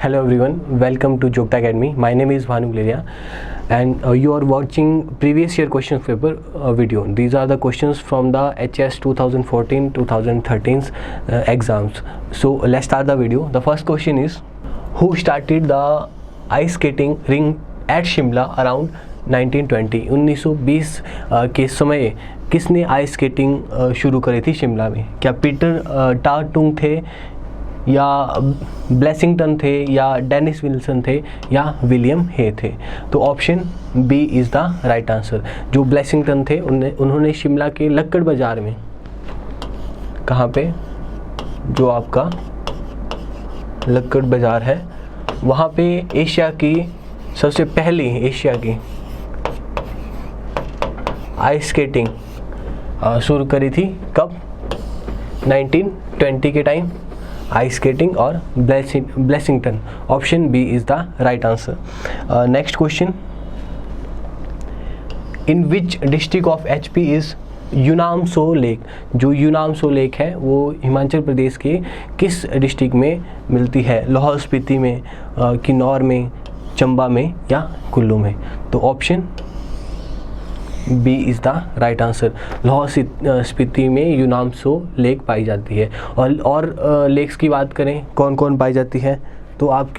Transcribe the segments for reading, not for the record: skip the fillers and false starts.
Hello everyone, welcome to Jogta Academy. My name is Bhanu Guleria and you are watching previous year question paper video. These are the questions from the HS 2014-2013 exams. So let's start the video. The first question is, who started the ice skating ring at Shimla around 1920? 1920 के समय किसने ice skating शुरू करी थी शिमला में? क्या Peter टारटुंग थे, या ब्लेसिंगटन थे, या डेनिस विल्सन थे, या विलियम हे थे? तो option B is the right answer. जो ब्लेसिंगटन थे उन्होंने शिमला के लक्कड़ बाज़ार में, कहाँ पे, जो आपका लक्कड़ बाज़ार है वहाँ पे एशिया की सबसे पहली आइस स्केटिंग शुरू करी थी। कब? 1920 के टाइम आइस स्केटिंग और Blessington. Option B is the right answer. Next question, in which district of HP is यूनामसो लेक? जो यूनामसो लेक है वो हिमाचल प्रदेश के किस डिस्ट्रिक्ट में मिलती है? लाहौल स्पीति में, किन्नौर में, चंबा में, या कुल्लू में? तो option B is the right answer. Lahaul Spiti में यूनामसो लेक पाई जाती है। और लेक्स की बात करें कौन कौन पाई जाती है, तो आप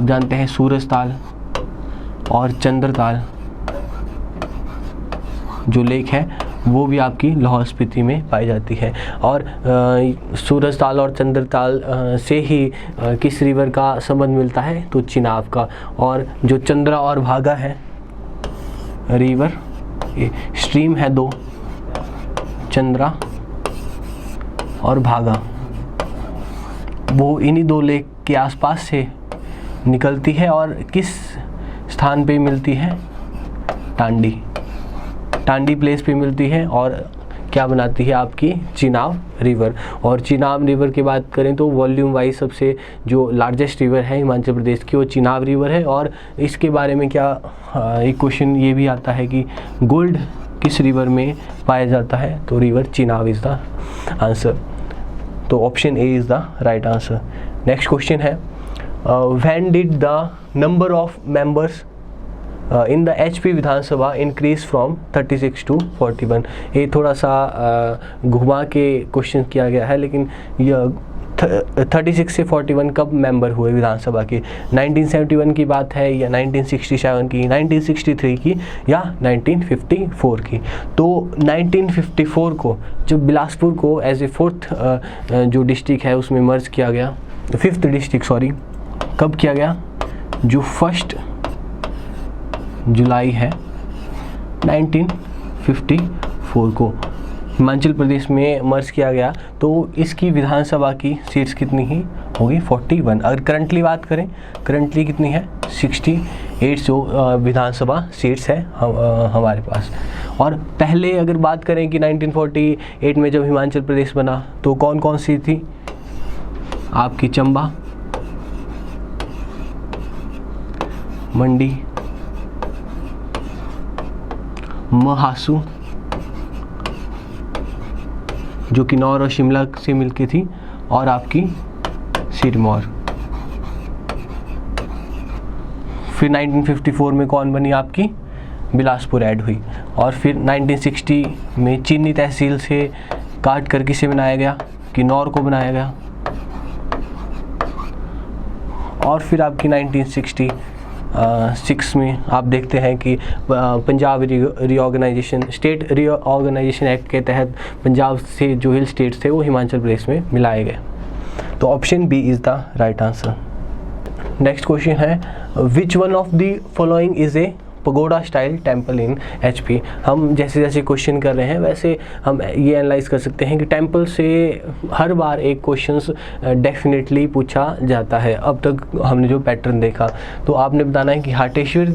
जानते हैं सूरजताल और चंद्रताल जो लेक है वो भी आपकी लाहौल स्पीति में पाई जाती है। और सूरजताल और चंद्रताल से ही किस रिवर का संबंध मिलता है? तो चिनाब का। और जो चंद्रा और भागा है रिवर, स्ट्रीम है दो, चंद्रा और भागा, वो इन्हीं दो लेक के आसपास से निकलती है और किस स्थान पे मिलती है? टांडी प्लेस पे मिलती है और क्या बनाती है? आपकी चिनाब रिवर। और चिनाब रिवर की बात करें तो वॉल्यूम वाइज सबसे जो लार्जेस्ट रिवर है हिमाचल प्रदेश की वो चिनाब रिवर है। और इसके बारे में क्या एक क्वेश्चन ये भी आता है कि गोल्ड किस रिवर में पाया जाता है? तो river Chenab is the answer. तो option A is the right answer. Next question है, when did the number of members in the HP Vidhan Sabha increase from 36 to 41? ये थोड़ा सा घुमा के क्वेश्चन किया गया है, लेकिन यह 36 से 41 कब मेंबर हुए विधानसभा के? 1971 की बात है, या 1967 की, 1963 की, या 1954 की? तो 1954 को जब बिलासपुर को एज ए फोर्थ जो डिस्ट्रिक्ट है उसमें मर्ज किया गया, फिफ्थ डिस्ट्रिक्ट सॉरी, कब किया गया? जो 1 जुलाई है 1954 को हिमाचल प्रदेश में मर्ज किया गया। तो इसकी विधानसभा की सीट्स कितनी ही होगी? 41। अगर करंटली बात करें, करंटली कितनी है? 68 जो विधानसभा सीट्स है हमारे पास। और पहले अगर बात करें कि 1948 में जब हिमाचल प्रदेश बना तो कौन कौन सी थी? आपकी चंबा, मंडी, महासू जो किन्नौर और शिमला से मिलती थी, और आपकी सिरमौर। फिर 1954 में कौन बनी? आपकी बिलासपुर ऐड हुई। और फिर 1960 में चीनी तहसील से काट कर किसे बनाया गया? किन्नौर को बनाया गया। और फिर आपकी 1966 में आप देखते हैं कि Punjab reorganisation, state reorganisation act के तहत पंजाब से जो हिल स्टेट्स थे वो हिमाचल प्रदेश में मिलाए गए। तो option B is the right answer. Next question है, which one of the following is a pagoda style temple in HP? हम जैसे जैसे क्वेश्चन कर रहे हैं वैसे हम ये एनालाइज कर सकते हैं कि टेम्पल से हर बार एक क्वेश्चंस डेफिनेटली पूछा जाता है। अब तक हमने जो पैटर्न देखा, तो आपने बताना है कि हाटेश्वर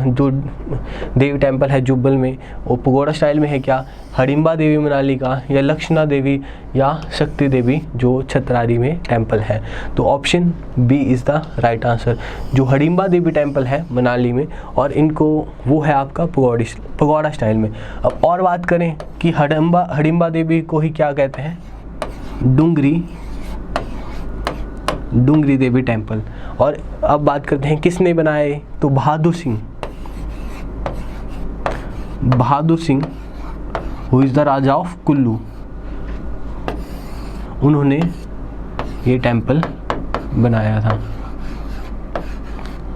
जो देवी टेम्पल है जुब्बल में, वो पगोडा स्टाइल में है क्या? हडिम्बा देवी मनाली का, या लक्ष्मणा देवी, या शक्ति देवी जो छतरारी में टेम्पल है? तो option B is the right answer. जो हडिम्बा देवी टेम्पल है मनाली में, और इनको वो है आपका पगोडा स्टाइल में। अब और बात करें कि हडिम्बा देवी को ही क्या कहते हैं? डूंगरी डूंगरी देवी टेम्पल। और अब बात करते हैं किसने बनाए, तो Bahadur Singh who is the raja of Kullu, उन्होंने ये टेम्पल बनाया था,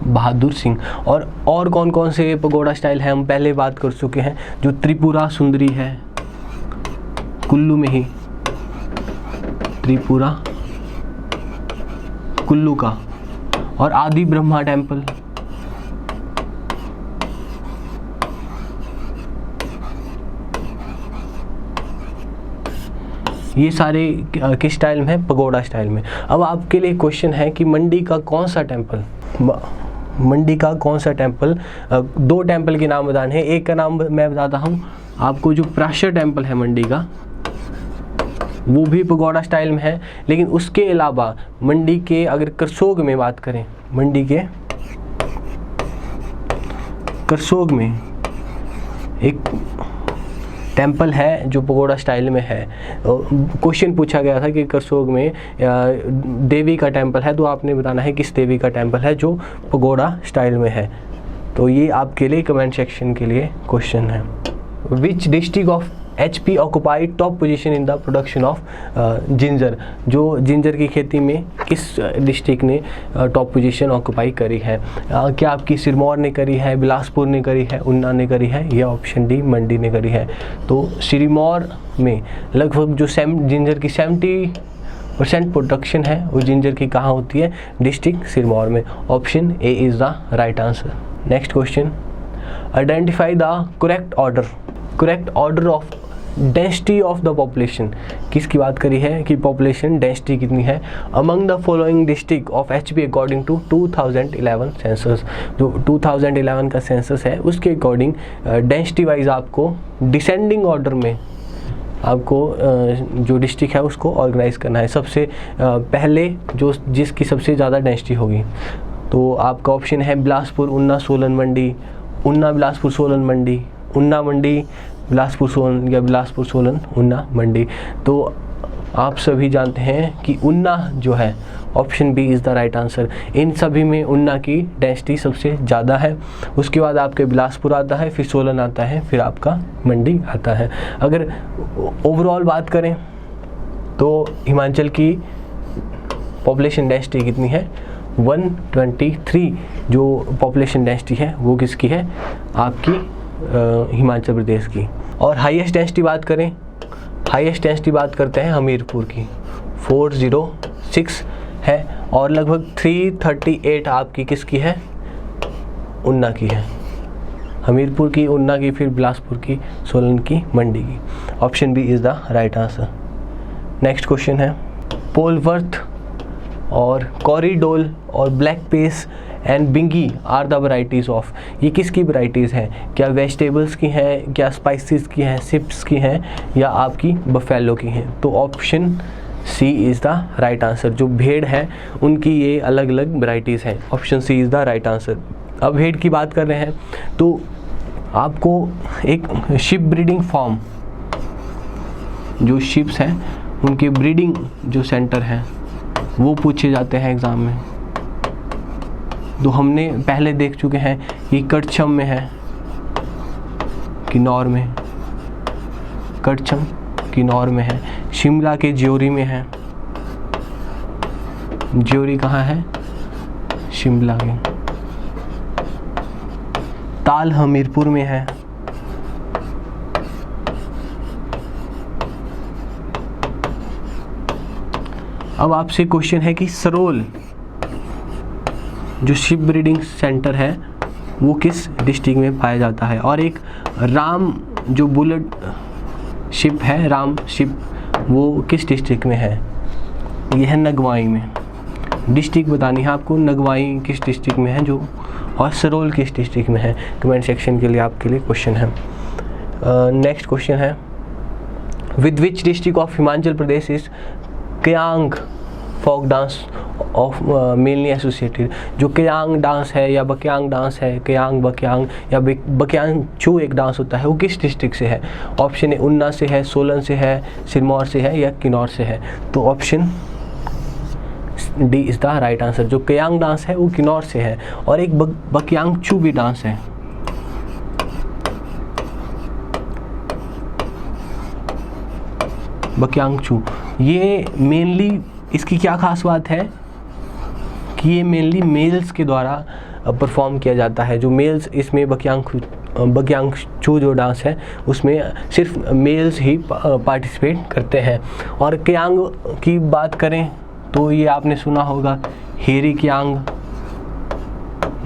बहादुर सिंह। और कौन कौन से पगोड़ा स्टाइल है हम पहले बात कर चुके हैं, जो त्रिपुरा सुंदरी है कुल्लू में ही, त्रिपुरा कुल्लू का, और आदि ब्रह्मा टेम्पल, ये सारे किस स्टाइल में है, पगोड़ा स्टाइल में। अब आपके लिए क्वेश्चन है कि मंडी का कौन सा टेम्पल, दो टेम्पल के नाम बताने हैं। एक का नाम मैं बताता हूँ आपको, जो प्राशर टेम्पल है मंडी का, वो भी पगोड़ा स्टाइल में है। लेकिन उसके अलावा मंडी के अगर करसोग में बात करें, मंडी के करसोग में एक टेम्पल है जो पगोड़ा स्टाइल में है। क्वेश्चन पूछा गया था कि करसोग में देवी का टेम्पल है, तो आपने बताना है किस देवी का टेम्पल है जो पगोड़ा स्टाइल में है। तो ये आपके लिए कमेंट सेक्शन के लिए क्वेश्चन है। विच district of HP occupied top position in the production of ginger, जो जिंजर की खेती में किस डिस्ट्रिक्ट ने टॉप पोजीशन ऑक्युपाई करी है। क्या आपकी सिरमौर ने करी है, बिलासपुर ने करी है, उन्ना ने करी है, या ऑप्शन डी मंडी ने करी है। तो सिरमौर में लगभग जो जिंजर की 70% प्रोडक्शन है वो जिंजर की कहाँ होती है, डिस्ट्रिक्ट सिरमौर में। Option A is the right answer. Next question, identify the correct order of density of the population. किसकी बात करी है कि पॉपुलेशन डेंसिटी कितनी है among the following district of HP according to 2011 census. जो 2011 का सेंसस है उसके अकॉर्डिंग डेंसिटी वाइज आपको डिसेंडिंग ऑर्डर में आपको जो डिस्ट्रिक्ट है उसको ऑर्गेनाइज करना है। सबसे पहले जो जिसकी सबसे ज़्यादा डेंसिटी होगी, तो आपका ऑप्शन है बिलासपुर, उन्ना, सोलन, मंडी, उन्ना, बिलासपुर, सोलन, मंडी, उन्ना, मंडी, बिलासपुर, सोलन, या बिलासपुर, सोलन, उन्ना, मंडी। तो आप सभी जानते हैं कि उन्ना जो है, option B is the right answer. इन सभी में उन्ना की डेंसिटी सबसे ज़्यादा है। उसके बाद आपके बिलासपुर आता है, फिर सोलन आता है, फिर आपका मंडी आता है। अगर ओवरऑल बात करें तो हिमाचल की पॉपुलेशन डेंसिटी कितनी है, 123 जो पॉपुलेशन डेंसिटी है वो किसकी है, आपकी हिमाचल प्रदेश की। और हाईएस्ट डेंसिटी बात करें, हाईएस्ट डेंसिटी बात करते हैं हमीरपुर की, 406 है। और लगभग 338 आपकी किसकी है, उन्ना की है। हमीरपुर की, उन्ना की, फिर बिलासपुर की, सोलन की, मंडी की। Option B is the right answer. Next question है, पोलवर्थ और कॉरिडोल और ब्लैक पेस एंड बिंगी आर द वैराइटीज़ ऑफ। ये किसकी वैराइटीज़ हैं, क्या वेजिटेबल्स की हैं, क्या स्पाइसेस की हैं, सिप्स की हैं, या आपकी बफेलो की हैं। तो option C is the right answer. जो भेड़ है उनकी ये अलग अलग वैराइटीज़ हैं। Option C is the right answer. अब भेड़ की बात कर रहे हैं तो आपको एक शिप ब्रीडिंग फार्म, जो शिप्स हैं उनके ब्रीडिंग जो सेंटर हैं वो पूछे जाते हैं एग्ज़ाम में। तो हमने पहले देख चुके हैं कि कटछम में है, किन्नौर में, कटछम किन्नौर में है, शिमला के ज्योरी में है। ज्योरी कहाँ है, शिमला में। ताल हमीरपुर में है। अब आपसे क्वेश्चन है कि सरोल जो शिप ब्रीडिंग सेंटर है वो किस डिस्ट्रिक्ट में पाया जाता है। और एक राम जो बुलेट शिप है, राम शिप, वो किस डिस्ट्रिक्ट में है, ये है नगवाई में। डिस्ट्रिक्ट बतानी है आपको, नगवाई किस डिस्ट्रिक्ट में है जो, और सरोल किस डिस्ट्रिक्ट में है। कमेंट सेक्शन के लिए आपके लिए क्वेश्चन है। नेक्स्ट क्वेश्चन है, with which district of Himachal Pradesh is Kayang folk dance of mainly associated. जो कयांग डांस है या बकयांग डांस है, कयांग, बकयांग या बकयांग चू एक डांस होता है, वो किस डिस्ट्रिक्ट से है। ऑप्शन ए उन्ना से है, सोलन से है, सिरमौर से है, या किन्नौर से है। तो option D is the right answer. जो कयांग डांस है वो किन्नौर से है। और एक बकयांगचू भी डांस है। बकयांगचू, ये मेनली इसकी क्या खास बात है कि ये मेनली मेल्स के द्वारा परफॉर्म किया जाता है। जो मेल्स इसमें बकयांगचू जो डांस है उसमें सिर्फ मेल्स ही पार्टिसिपेट करते हैं। और क्यांग की बात करें तो ये आपने सुना होगा हेरी क्यांग,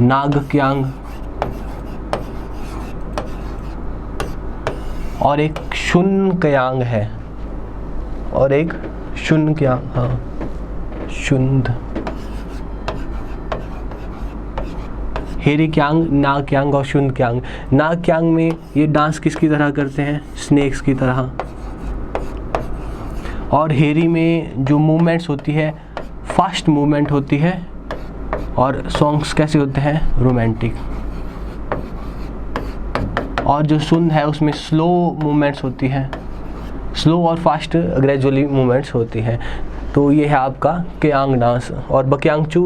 नाग क्यांग और एक शुन क्यांग है, और एक शुन क्यांग, हाँ शुंद, हेरी क्यांग, नाग क्यांग और शुन क्यांग। नाग क्यांग में ये डांस किसकी तरह करते हैं? स्नेक्स की तरह। और हेरी में जो मूवमेंट्स होती है फास्ट मूवमेंट होती है, और सॉन्ग्स कैसे होते हैं? रोमांटिक। और जो शुन है उसमें स्लो मूवमेंट्स होती हैं, स्लो और फास्ट ग्रेजुअली मूवमेंट्स होती हैं। तो ये है आपका क्यांग डांस। और बकयांगचू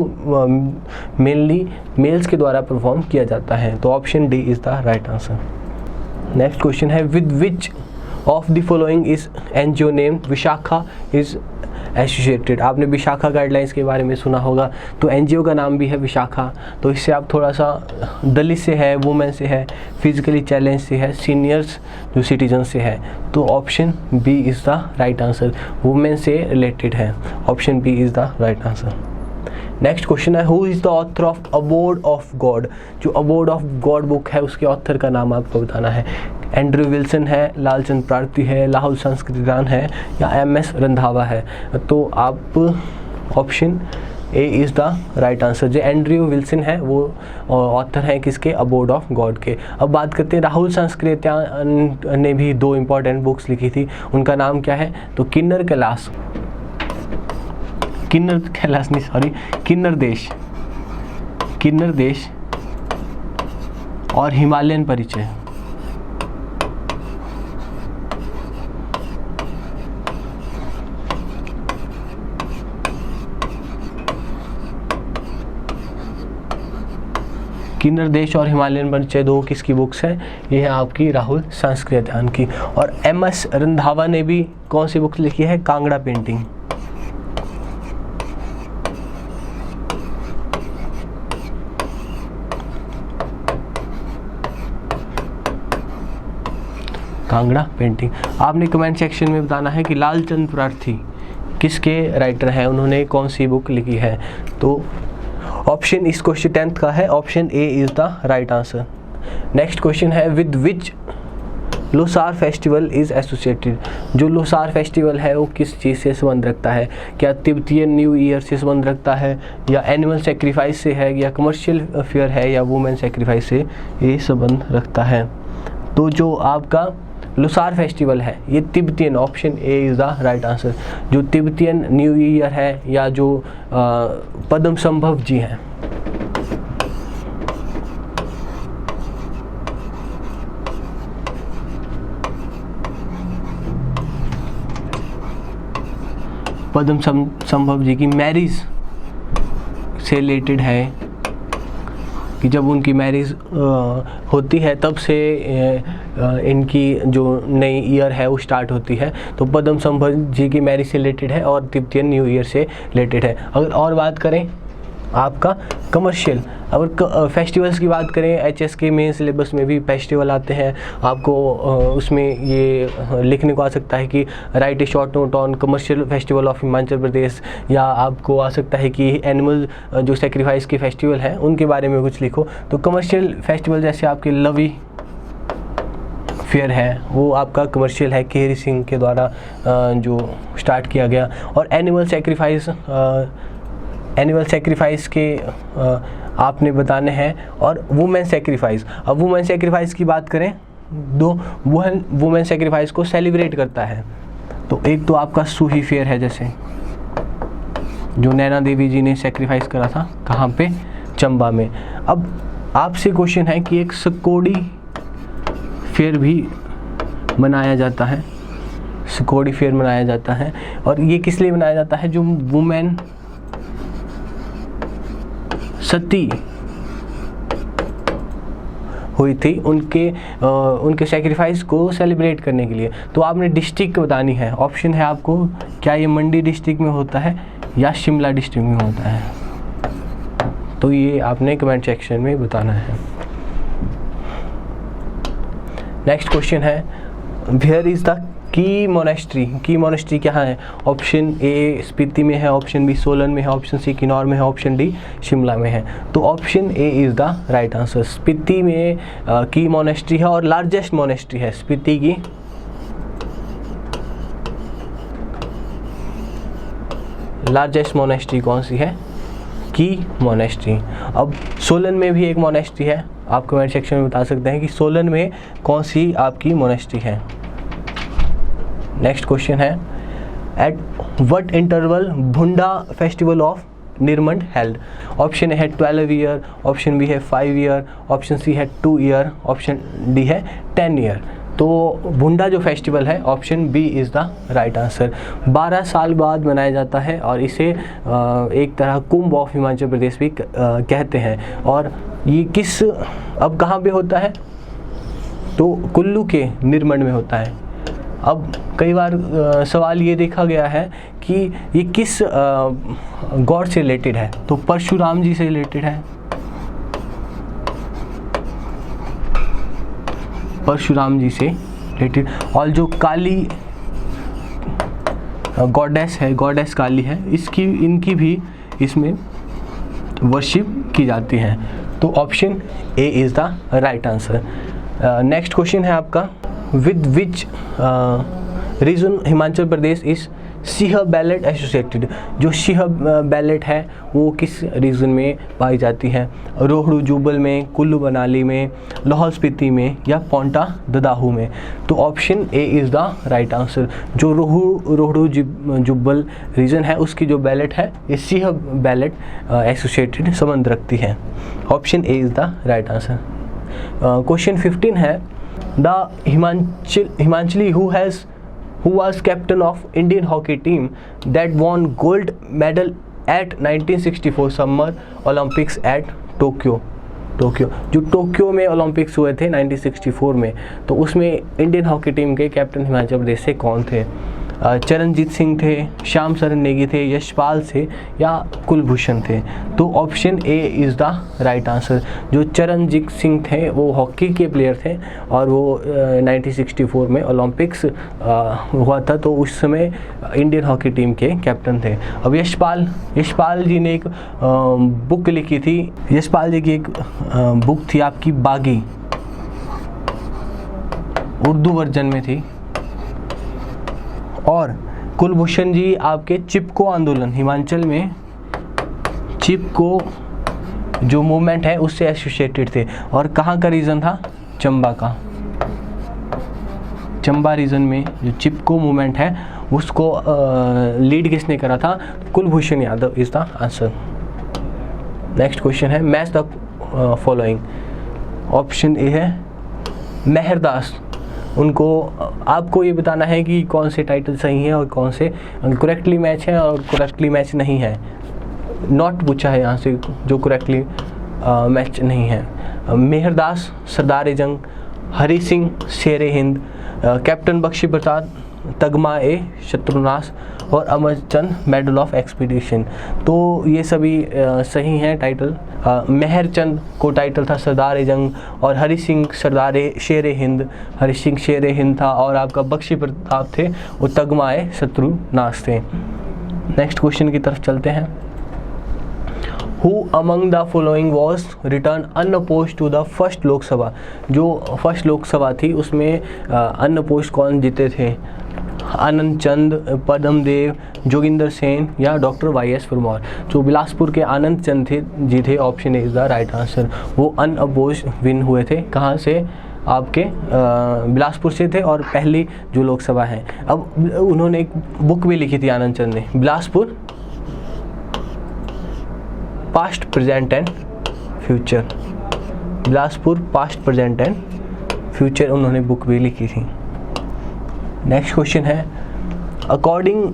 मेनली मेल्स के द्वारा परफॉर्म किया जाता है। तो option D is the right answer. Next question है, with which of the following is NGO name Vishakha is associated. आपने विशाखा गाइडलाइंस के बारे में सुना होगा, तो एनजीओ का नाम भी है विशाखा। तो इससे आप थोड़ा सा दलित से है, वुमेन से है, फिजिकली चैलेंज से है, सीनियर्स जो सिटीजन से है। तो option B is the right answer, women से रिलेटेड है। Option B is the right answer. Next question है, who is the author of abode of God. जो अबोर्ड ऑफ गॉड बुक है उसके ऑथर का नाम आपको बताना है। एंड्रयू विल्सन है, लालचंद प्रार्थी है, राहुल संस्कृतिदान है, या एमएस रंधावा है। तो आप option A is the right answer. जो एंड्रयू विल्सन है वो ऑथर हैं किसके? अबोर्ड ऑफ गॉड के। अब बात करते हैं, राहुल संस्कृतियान ने भी 2 इम्पॉर्टेंट बुक्स लिखी थी, उनका नाम क्या है? तो किन्नर देश और हिमालयन परिचय। किन्नर देश और हिमालयन परिचय 2 किसकी बुक्स हैं? ये है आपकी राहुल संस्कृतियान की। और एमएस रंधावा ने भी कौन सी बुक्स लिखी है? कांगड़ा पेंटिंग। कांगड़ा पेंटिंग। आपने कमेंट सेक्शन में बताना है कि लालचंद प्रार्थी किसके राइटर हैं, उन्होंने कौन सी बुक लिखी है। तो ऑप्शन इस क्वेश्चन 10th का है, option A is the right answer. Next question है, with which Losar festival is associated. जो लोसार फेस्टिवल है वो किस चीज़ से संबंध रखता है? क्या तिब्बतियन न्यू ईयर से संबंध रखता है, या एनिमल सेक्रीफाइस से है, या कमर्शियल फेयर है, या वुमेन सेक्रीफाइस से ये संबंध रखता है? तो जो आपका लोसार फेस्टिवल है ये Tibetan, option A is the right answer. जो तिब्बतियन न्यू ईयर है, या जो पद्म संभव जी हैं, पद्म संभव जी की मैरिज से रिलेटेड है कि जब उनकी मैरिज होती है तब से इनकी जो नई ईयर है वो स्टार्ट होती है। तो पद्म संभव जी की मैरिज से रिलेटेड है और तिब्बतियन न्यू ईयर से रिलेटेड है। अगर और बात करें आपका कमर्शियल, अगर फेस्टिवल्स की बात करें, एचएस के मेन सिलेबस में भी फेस्टिवल आते हैं। आपको उसमें ये लिखने को आ सकता है कि write a short note on commercial festival of Himachal Pradesh, या आपको आ सकता है कि एनिमल जो सेक्रीफाइस के फेस्टिवल हैं उनके बारे में कुछ लिखो। तो कमर्शियल फेस्टिवल जैसे आपके लवी फेयर है वो आपका कमर्शियल है, केहरी सिंह के द्वारा जो स्टार्ट किया गया। और एनिमल सेक्रीफाइस के आपने बताने हैं। और वुमेन सेक्रीफाइस, अब वुमेन सेक्रीफाइस की बात करें, 2 वुमेन सेक्रीफाइस को सेलिब्रेट करता है। तो एक तो आपका सूही फेयर है, जैसे जो नैना देवी जी ने सेक्रीफाइस करा था, कहाँ पे? चंबा में। अब आपसे क्वेश्चन है कि एक स्कोडी फेयर भी मनाया जाता है, स्कोडी फेयर मनाया जाता है, और ये किस लिए मनाया जाता है? जो वुमेन सती हुई थी उनके सेक्रीफाइस को सेलिब्रेट करने के लिए। तो आपने डिस्ट्रिक्ट बतानी है। ऑप्शन है आपको, क्या ये मंडी डिस्ट्रिक्ट में होता है या शिमला डिस्ट्रिक्ट में होता है, तो ये आपने कमेंट सेक्शन में बताना है। नेक्स्ट क्वेश्चन है, where is the Key monastery. Key monastery क्या है? ऑप्शन ए स्पीति में है, ऑप्शन बी सोलन में है, ऑप्शन सी किन्नौर में है, ऑप्शन डी शिमला में है। तो option A is the right answer. Spiti में की मोनेस्ट्री है और लार्जेस्ट मोनेस्ट्री है स्पीति की। लार्जेस्ट मोनेस्ट्री कौन सी है? की मोनेस्ट्री। अब सोलन में भी एक मोनेस्ट्री है, आप कमेंट सेक्शन में बता सकते हैं कि सोलन में कौन सी आपकी मोनेस्ट्री है। नेक्स्ट क्वेश्चन है, at what interval Bhunda festival of Nirmand held. Option A है 12 ईयर, ऑप्शन बी है 5 ईयर, ऑप्शन सी है 2 ईयर, ऑप्शन डी है 10 ईयर। तो भुंडा जो फेस्टिवल है, option B is the right answer. 12 साल बाद मनाया जाता है और इसे एक तरह कुंभ ऑफ हिमाचल प्रदेश भी कहते हैं। और ये किस, अब कहाँ पे होता है? तो कुल्लू के निर्मंड में होता है। अब कई बार सवाल ये देखा गया है कि ये किस गॉड से रिलेटेड है, तो परशुराम जी से रिलेटेड है। परशुराम जी से रिलेटेड। और जो काली गॉडेस है, गॉडेस काली है, इनकी भी इसमें वर्शिप की जाती है। तो option A is the right answer. Next question है आपका, with which region Himachal Pradesh is Singh ballot associated. जो सिंह बैलेट है वो किस रीजन में पाई जाती है? रोहड़ू जुब्बल में, कुल्लू मनाली में, लाहौल स्पीति में या पोंटा ददाहू में। तो option A is the right answer. जो रोहड़ू जुब्बल रीजन है उसकी जो बैलेट है ये सिंह बैलेट एसोसिएटेड संबंध रखती है। Option A is the right answer. Question 15 है, The Himachali who was captain of Indian hockey team that won gold medal at 1964 Summer Olympics at Tokyo. जो टोक्यो में ओलंपिक्स हुए थे 1964 में, तो उसमें इंडियन हॉकी टीम के कैप्टन हिमाचल प्रदेश से कौन थे? चरणजीत सिंह थे, श्याम सरन नेगी थे, यशपाल थे या कुलभूषण थे। तो option A is the right answer. जो चरणजीत सिंह थे वो हॉकी के प्लेयर थे और वो 1964 में ओलंपिक्स हुआ था, तो उस समय इंडियन हॉकी टीम के कैप्टन थे। अब यशपाल जी ने एक बुक लिखी थी। यशपाल जी की एक बुक थी आपकी बागी, उर्दू वर्जन में थी। और कुलभूषण जी आपके चिपको आंदोलन, हिमाचल में चिपको जो मूवमेंट है उससे एसोसिएटेड थे। और कहाँ का रीजन था? चंबा का। चंबा रीजन में जो चिपको मूवमेंट है उसको लीड किसने करा था? Kulbhushan Yadav is the answer. Next question है, match the following. Option A है मेहरदास। उनको आपको ये बताना है कि कौन से टाइटल सही हैं और कौन से करेक्टली मैच हैं और करेक्टली मैच नहीं है। नॉट पूछा है यहाँ से जो करेक्टली मैच नहीं है। मेहरदास सरदार जंग, हरी सिंह शेरे हिंद, कैप्टन बख्शी प्रसाद तगमा ए शत्रुनाश और अमरचंद मेडल ऑफ एक्सपीडिशन। तो ये सभी सही हैं टाइटल। मेहरचंद को टाइटल था सरदार जंग और हरी सिंह सरदार शेर हिंद, हरी सिंह शेर हिंद था और आपका बख्शी प्रताप थे वो तगमा ए शत्रुनाश थे। नेक्स्ट क्वेश्चन की तरफ चलते हैं। Who among the following was returned unopposed to the first Lok Sabha. जो फर्स्ट लोकसभा थी उसमें अनअपोज्ड कौन जीते थे? आनंद चंद, पदम देव, जोगिंदर सेन या डॉक्टर वाई.एस. परमार। जो बिलासपुर के आनंद चंद जी थे, option is the right answer. वो अनअपोज्ड विन हुए थे। कहाँ से? आपके बिलासपुर से थे और पहली जो लोकसभा है। अब उन्होंने एक बुक भी लिखी थी आनंद चंद ने, Bilaspur past present and future. Bilaspur past present and future उन्होंने बुक भी लिखी थी। नेक्स्ट क्वेश्चन है, अकॉर्डिंग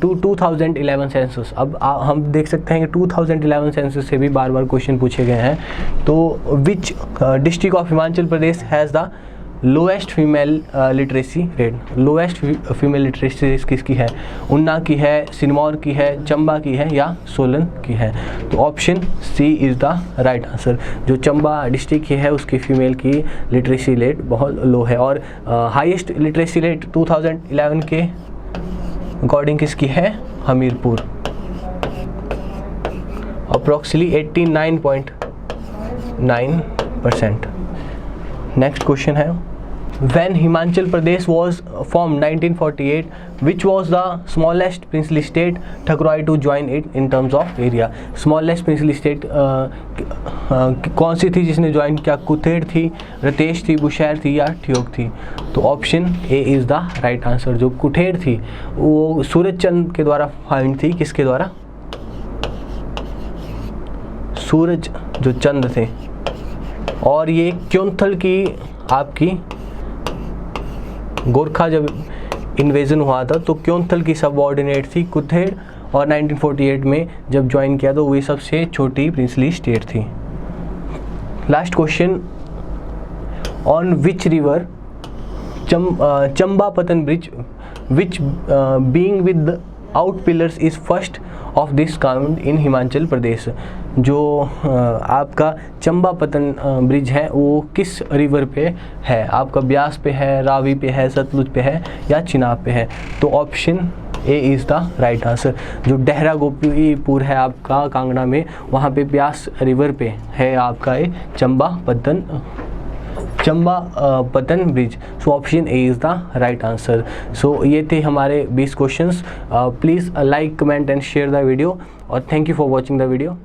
टू 2011 सेंसस, अब हम देख सकते हैं कि 2011 सेंसस से भी बार बार क्वेश्चन पूछे गए हैं। तो विच district of Himachal Pradesh has the lowest female literacy rate? Lowest female literacy rate किसकी है? उन्ना की है, सिरमौर की है, चंबा की है या सोलन की है? तो option C is the right answer. जो चंबा डिस्ट्रिक्ट की है उसकी फीमेल की लिटरेसी रेट बहुत लो है। और हाईएस्ट लिटरेसी रेट 2011 के अकॉर्डिंग किसकी है? हमीरपुर, अप्रॉक्सिमेटली 89.9%। नेक्स्ट क्वेश्चन है, When Himachal Pradesh was formed 1948, which was the smallest princely state ठकुराई to join it in terms of area? Smallest princely state कौन सी थी जिसने ज्वाइन किया? कुथेड़ थी, रतेश थी, बुशहर थी या ठियोग थी? तो option A is the right answer. जो कुथेड़ थी वो सूरज चंद के द्वारा फाउंड थी। किसके द्वारा? सूरज जो चंद थे। और ये क्योंथल की आपकी गोरखा जब इन्वेजन हुआ था तो क्योंथल की सबऑर्डिनेट थी कुथेड़, और 1948 में जब ज्वाइन किया तो वही सबसे छोटी प्रिंसली स्टेट थी। Last question, on which river Chambapatan bridge which being without pillars is first of this kind in Himachal Pradesh? जो आपका चंबापतन ब्रिज है वो किस रिवर पे है? आपका ब्यास पे है, रावी पे है, सतलुज पे है या चिनाब पे है? तो option A is the right answer. जो डेहरा गोपीपुर है आपका कांगड़ा में, वहाँ पे ब्यास रिवर पे है आपका ये Chambapatan bridge. So option A is the right answer. So ये थे हमारे 20 questions. Please like, comment and share the video, और thank you for watching the video.